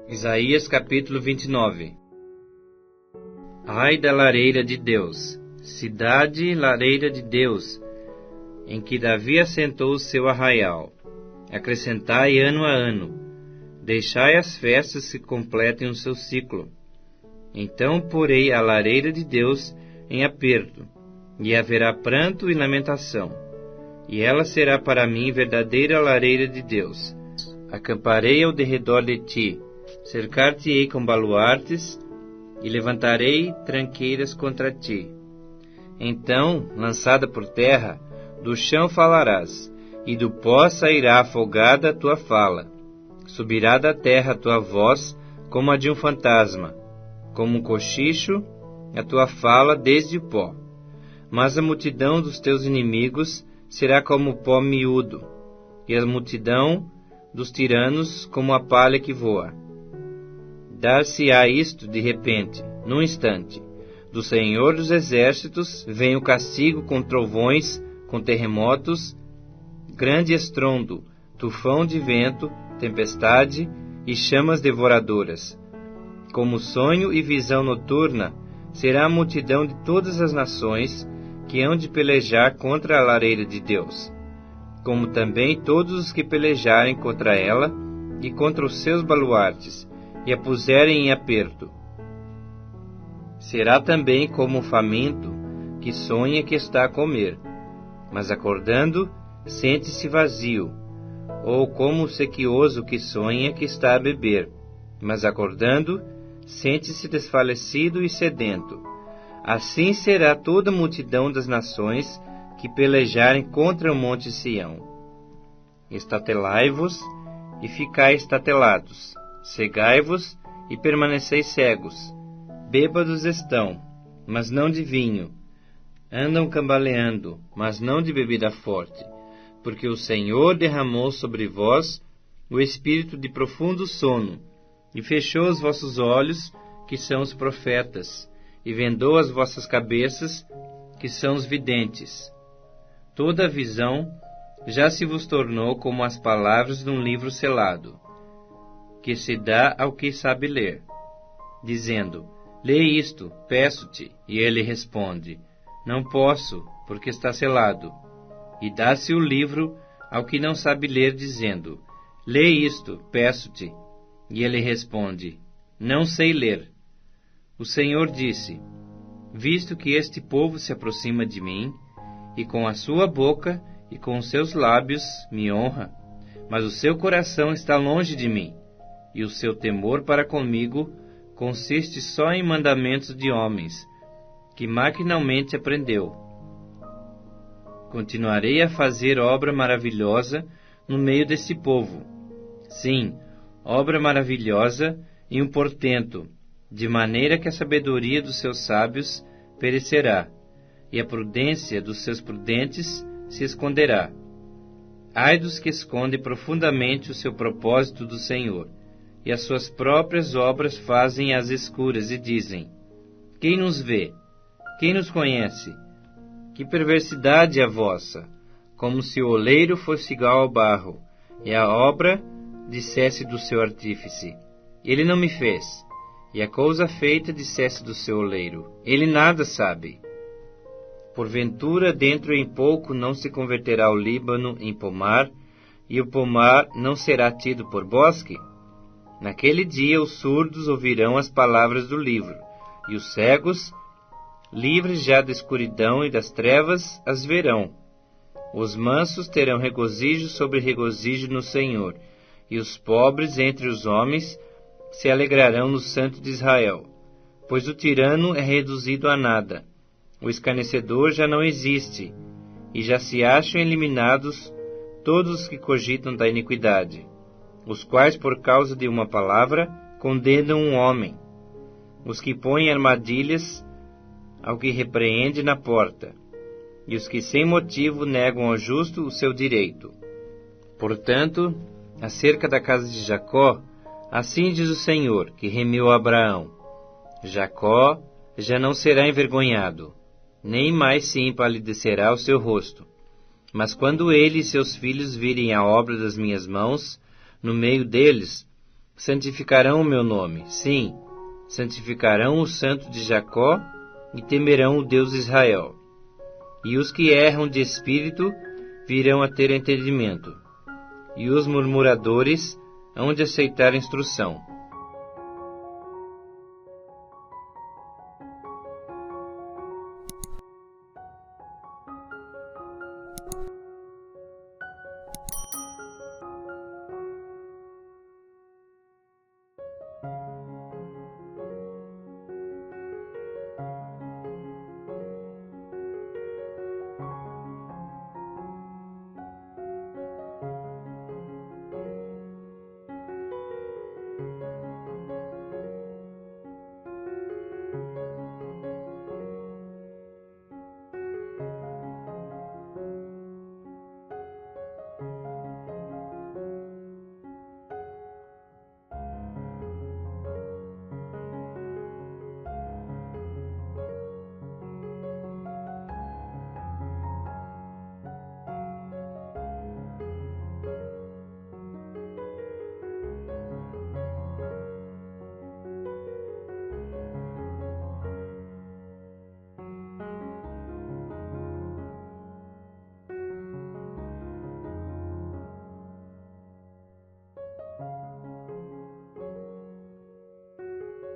Isaías capítulo 29. Ai da lareira de Deus, cidade lareira de Deus, em que Davi assentou o seu arraial. Acrescentai ano a ano, deixai as festas que completem o seu ciclo. Então porei a lareira de Deus em aperto, e haverá pranto e lamentação, e ela será para mim verdadeira lareira de Deus. Acamparei ao derredor de ti, cercar-te-ei com baluartes, e levantarei tranqueiras contra ti. Então, lançada por terra, do chão falarás, e do pó sairá afogada a tua fala. Subirá da terra a tua voz como a de um fantasma, como um cochicho a tua fala desde o pó. Mas a multidão dos teus inimigos será como o pó miúdo, e a multidão dos tiranos como a palha que voa. Dar-se-á isto de repente, num instante. Do Senhor dos Exércitos vem o castigo com trovões, com terremotos, grande estrondo, tufão de vento, tempestade e chamas devoradoras. Como sonho e visão noturna, será a multidão de todas as nações que hão de pelejar contra a lareira de Deus, como também todos os que pelejarem contra ela e contra os seus baluartes, e a puserem em aperto. Será também como o faminto que sonha que está a comer, mas acordando, sente-se vazio, ou como o sequioso que sonha que está a beber, mas acordando, sente-se desfalecido e sedento. Assim será toda a multidão das nações que pelejarem contra o monte Sião. Estatelai-vos e ficai estatelados, cegai-vos e permaneceis cegos. Bêbados estão, mas não de vinho. Andam cambaleando, mas não de bebida forte, porque o Senhor derramou sobre vós o espírito de profundo sono, e fechou os vossos olhos, que são os profetas, e vendou as vossas cabeças, que são os videntes. Toda a visão já se vos tornou como as palavras de um livro selado, que se dá ao que sabe ler, dizendo: lê isto, peço-te, e ele responde: não posso, porque está selado. E dá-se o livro ao que não sabe ler, dizendo: lê isto, peço-te, e ele responde: não sei ler. O Senhor disse: visto que este povo se aproxima de mim, e com a sua boca e com os seus lábios me honra, mas o seu coração está longe de mim, e o seu temor para comigo consiste só em mandamentos de homens, que maquinalmente aprendeu. Continuarei a fazer obra maravilhosa no meio desse povo. Sim, obra maravilhosa e um portento, de maneira que a sabedoria dos seus sábios perecerá, e a prudência dos seus prudentes se esconderá. Ai dos que escondem profundamente o seu propósito do Senhor, e as suas próprias obras fazem às escuras, e dizem: quem nos vê? Quem nos conhece? Que perversidade é a vossa! Como se o oleiro fosse igual ao barro, e a obra dissesse do seu artífice: ele não me fez. E a coisa feita dissesse do seu oleiro: ele nada sabe. Porventura, dentro em pouco não se converterá o Líbano em pomar, e o pomar não será tido por bosque? Naquele dia os surdos ouvirão as palavras do livro, e os cegos, livres já da escuridão e das trevas, as verão. Os mansos terão regozijo sobre regozijo no Senhor, e os pobres entre os homens se alegrarão no Santo de Israel. Pois o tirano é reduzido a nada, o escarnecedor já não existe, e já se acham eliminados todos os que cogitam da iniquidade, os quais por causa de uma palavra condenam um homem, os que põem armadilhas ao que repreende na porta, e os que sem motivo negam ao justo o seu direito. Portanto, acerca da casa de Jacó, assim diz o Senhor, que remiu Abraão: Jacó já não será envergonhado, nem mais se empalidecerá o seu rosto. Mas quando ele e seus filhos virem a obra das minhas mãos, no meio deles, santificarão o meu nome. Sim, santificarão o Santo de Jacó e temerão o Deus de Israel. E os que erram de espírito virão a ter entendimento, e os murmuradores hão de aceitar instrução.